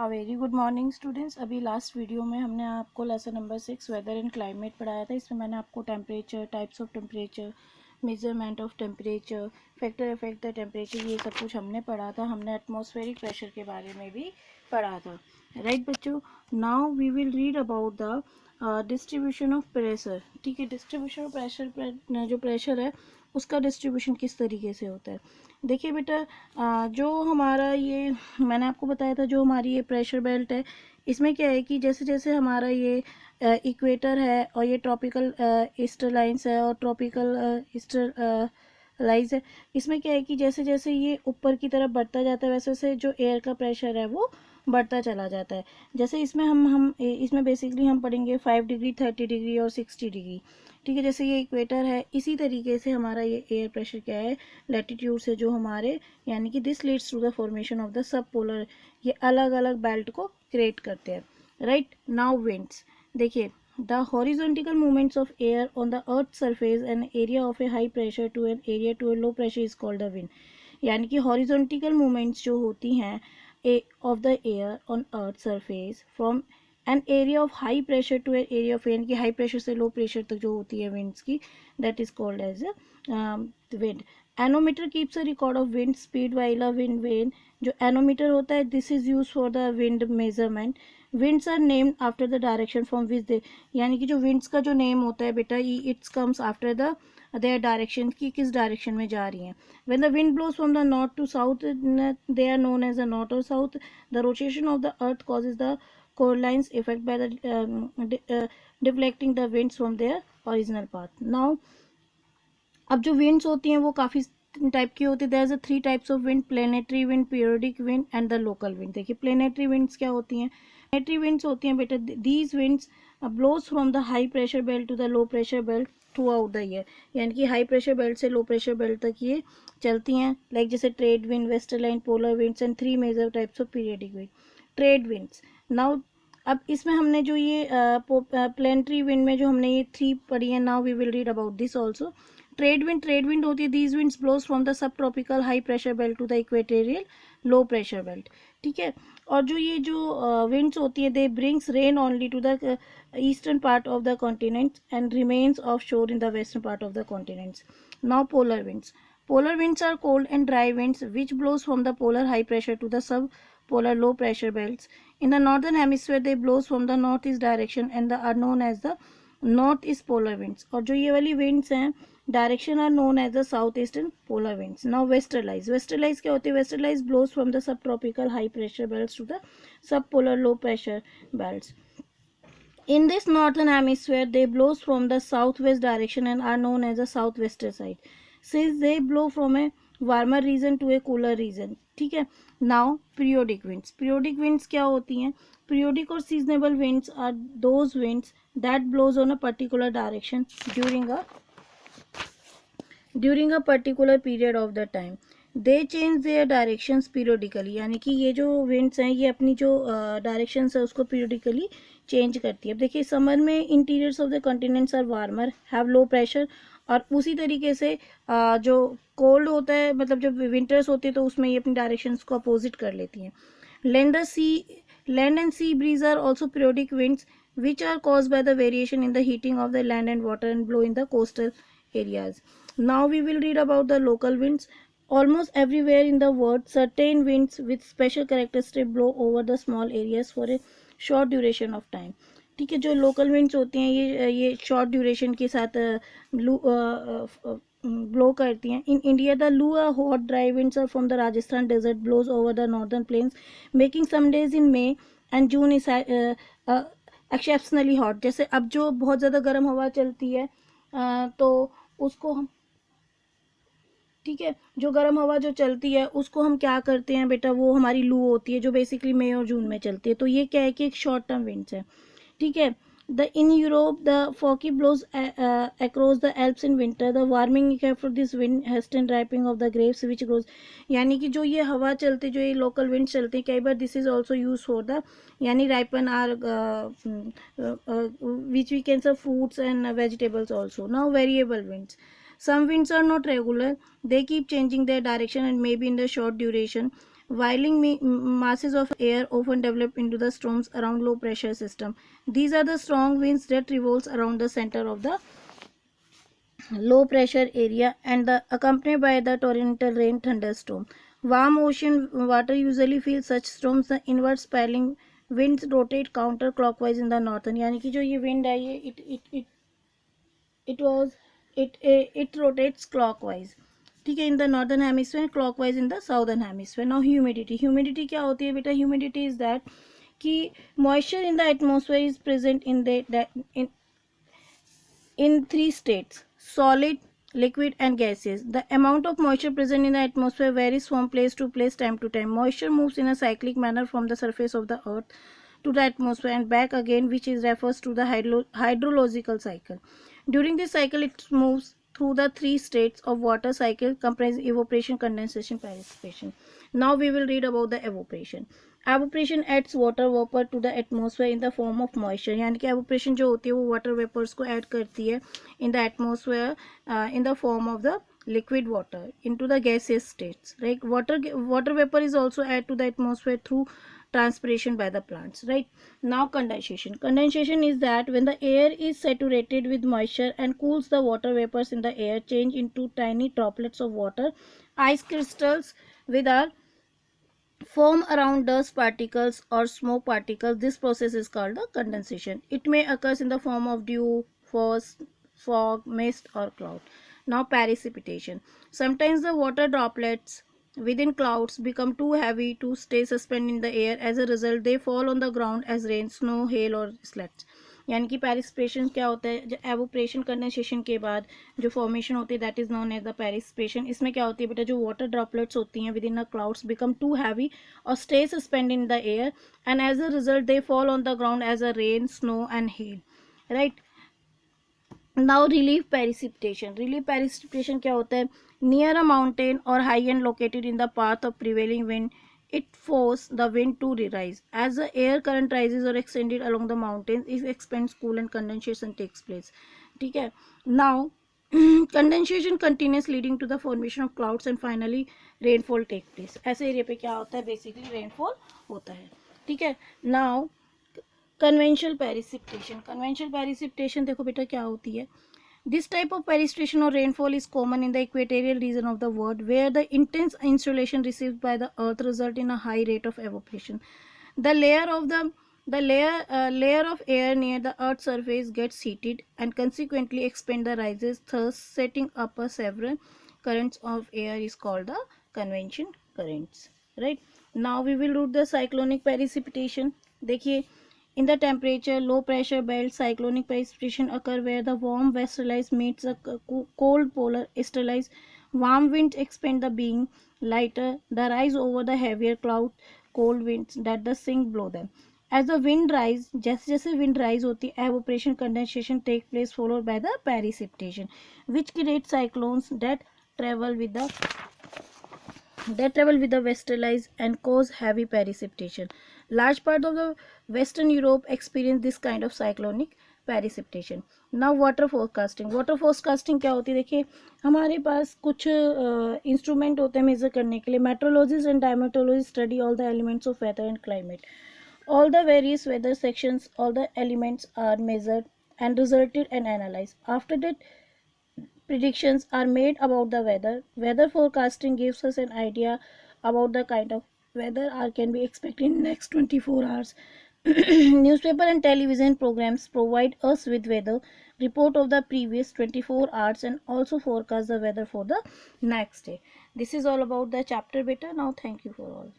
Very good morning students. अभी last video में हमने आपको lesson number 6 weather and climate पढ़ाया था। इसमें मैंने आपको temperature, types of temperature, measurement of temperature, factor affect the temperature, ये सब कुछ हमने पढ़ा था। हमने एटमॉस्फेरिक प्रेशर के बारे में भी पढ़ा था, राइट बच्चों। Now we will read about the distribution of pressure. ठीक है, डिस्ट्रीब्यूशन ऑफ प्रेशर, जो प्रेशर है उसका डिस्ट्रीब्यूशन किस तरीके से होता है। देखिए बेटा, जो हमारा ये मैंने आपको बताया था, जो हमारी ये प्रेशर बेल्ट है, इसमें क्या है कि जैसे जैसे हमारा ये इक्वेटर है और ये ट्रॉपिकल ईस्टर लाइंस है और ट्रॉपिकल ईस्टर लाइंस है, इसमें क्या है कि जैसे जैसे ये ऊपर की तरफ बढ़ता जाता है वैसे वैसे जो एयर का प्रेशर है वो बढ़ता चला जाता है। जैसे इसमें हम इसमें बेसिकली हम पढ़ेंगे 5 डिग्री, 30 डिग्री और 60 डिग्री। ठीक है, जैसे ये इक्वेटर है, इसी तरीके से हमारा ये एयर प्रेशर क्या है, लैटिट्यूड से जो हमारे, यानी कि this leads to the formation of the sub polar, ये अलग अलग बेल्ट को क्रिएट करते हैं, राइट। नाउ विंड्स, देखिए the horizontal movements of air on the earth surface an area of a high pressure to an area to a low pressure is called the wind. यानी कि horizontal movements जो होती हैं of the air on earth surface from an area of high pressure to an area of, यानी कि high pressure से low pressure तक जो होती है विंड्स की, that is called as wind. Anemometer keeps a record of wind speed while a wind vane. जो anemometer होता है, this is use for the wind measurement. Winds are named after the direction from which they, यानी कि जो winds का जो name होता है बेटा, it's comes after the their direction, की किस डायरेक्शन में जा रही हैं। When the wind blows from the north to south, they are known as the north और south. The rotation of the earth causes the correlations effect by the deflecting the winds from their original path. Now, अब जो winds होती हैं वो काफ़ी type की होती है। There is 3 types of wind, planetary wind, periodic wind and the local wind. देखिए प्लेनेटरी विंड्स क्या होती हैं। प्लेनेटरी विंड्स होती हैं बेटा, these winds blows from the high pressure belt to the low pressure belt throughout the year. यानी कि high pressure belt से लो प्रेशर बेल्ट तक ये चलती हैं, लाइक जैसे trade wind, westerlies, polar winds and 3 major types of periodic wind. Trade winds, now अब इसमें हमने जो ये प्लेनेटरी विंड में जो हमने ये 3 पढ़ी है, now we will read about this also. Trade wind होती है, these winds blows from the subtropical high pressure belt to the equatorial low pressure belt. ठीक है, और जो ये जो विंड्स होती है, they brings rain only to the eastern part of the continents and remains offshore in the western part of the continents. Now polar winds, polar winds are cold and dry winds which blows from the polar high pressure to the subpolar low pressure belts. In the northern hemisphere they blows from the northeast direction and are known as the northeast polar winds. और जो ये वाली winds हैं, direction are known as the southeastern polar winds. Now westerlies, westerlies क्या होती है, westerlies blows from the subtropical high pressure belts to the subpolar low pressure belts. In this northern hemisphere they blows from the southwest direction and are known as the southwester side, since they blow from a warmer region to a cooler region. ठीक है, now periodic winds, periodic winds क्या होती हैं, periodic और seasonable winds are those winds that blows on a particular direction during a particular period of the time. They change their directions periodically, यानी कि ये जो विंड्स हैं ये अपनी जो डायरेक्शंस है उसको पीरियोडिकली चेंज करती है। अब देखिए समर में interiors of the continents are warmer, have low pressure, और उसी तरीके से जो कोल्ड होता है, मतलब जब विंटर्स होती है तो उसमें ये अपनी डायरेक्शंस को अपोजिट कर लेती हैं। Land and sea breeze are also periodic winds which are caused by the variation in the heating of the land and water and blow in the coastal areas. Now we will read about the local winds. Almost everywhere in the world, certain winds with special characteristics blow over the small areas for a short duration of time. ठीक है, जो local winds होती हैं ये short duration के साथ blow करती हैं। In India the loo hot dry winds are from the Rajasthan desert blows over the northern plains making some days in May and June is exceptionally hot. जैसे अब जो बहुत ज़्यादा गर्म हवा चलती है तो उसको हम, ठीक है, जो गर्म हवा जो चलती है उसको हम क्या करते हैं बेटा, वो हमारी लू होती है जो बेसिकली मई और जून में चलती है। तो ये क्या है कि एक शॉर्ट टर्म विंड्स है। ठीक है, the in Europe the foehn blows across the Alps in winter, the warming effect of this wind hastens ripening of the grapes which grows. यानी कि जो ये हवा चलती, जो ये लोकल विंड चलती है, कई बार this is also use for the, यानी ripen are which we can say fruits and vegetables also. Now variable winds, some winds are not regular, they keep changing their direction and may be in the short duration. whirling masses of air often develop into the storms around low pressure system. These are the strong winds that revolves around the center of the low pressure area and accompanied by the torrential rain thunderstorm. Warm ocean water usually feels such storms. The inward spiraling winds rotate counterclockwise in the northern, यानी कि जो ये wind है ये it rotates clockwise, ठीक है, in the northern hemisphere, clockwise in the southern hemisphere. Now humidity क्या होती है बेटा? Humidity is that कि moisture in the atmosphere is present in three states: solid, liquid and gaseous. The amount of moisture present in the atmosphere varies from place to place, time to time. Moisture moves in a cyclic manner from the surface of the earth to the atmosphere and back again, which is refers to the hydrological cycle. During this cycle it moves through the three states of water cycle comprising evaporation, condensation, precipitation. Now we will read about the evaporation. Evaporation adds water vapor to the atmosphere in the form of moisture, यानी कि evaporation जो होती है वो water vapors को add करती है in the atmosphere in the form of the liquid water into the gaseous states, right? Water vapor is also added to the atmosphere through transpiration by the plants, right? Now condensation is that when the air is saturated with moisture and cools, the water vapors in the air change into tiny droplets of water, ice crystals with our form around dust particles or smoke particles. This process is called the condensation. It may occur in the form of dew, fog, mist or cloud. Now precipitation. Sometimes the water droplets within clouds become too heavy to stay suspended in the air. As a result, they fall on the ground as rain, snow, hail or slush. यानी कि पैरिसिपेशन क्या होता है? Evaporation condensation के बाद जो formation होती है that is known as the precipitation. इसमें क्या होती है बेटा? जो वाटर ड्रॉपलेट्स होती हैं within the clouds become too heavy और stay suspend in the air and as a result they fall on the ground as a rain, snow and hail, right? Now relief precipitation क्या होता है? Near a mountain और high and located in the path of prevailing wind, it force the wind to rise. As the air current rises or extended along the mountains, it expands, cool and condensation takes place. ठीक है. Now condensation continues leading to the formation of clouds and finally rainfall take place. ऐसे area पे क्या होता है? Basically rainfall होता है, ठीक है. Now कन्वेंशनल पैरिसिपिटेशन देखो बेटा क्या होती है. This type of precipitation or rainfall is common in the equatorial region of the world, where the intense insolation received by the earth result in a high rate of evaporation. The layer of air near the earth's surface gets heated and consequently expand the rises, thus setting up a several currents of air is called the convection currents, right? Now we will read the cyclonic precipitation. देखिए, in the temperature low pressure belt, cyclonic precipitation occur where the warm west ice meets a cold polar east ice. Warm winds expand the being lighter, the rise over the heavier cloud, cold winds that the sink blow them. As the wind rise, जैसे जैसे wind rise होती है, evaporation condensation take place followed by the precipitation, which create cyclones that travel with the western ice and cause heavy precipitation. Large part of the Western Europe experience this kind of cyclonic precipitation. Now water forecasting क्या होती है? देखिए, हमारे पास कुछ instrument होते हैं major करने के लिए. Meteorologist and climatologist study all the elements of weather and climate. All the various weather sections, all the elements are measured and resulted and analyzed. After that, predictions are made about the weather. Weather forecasting gives us an idea about the kind of weather can be expected in next 24 hours. Newspaper and television programs provide us with weather report of the previous 24 hours and also forecast the weather for the next day. This is all about the chapter beta. Now thank you for all.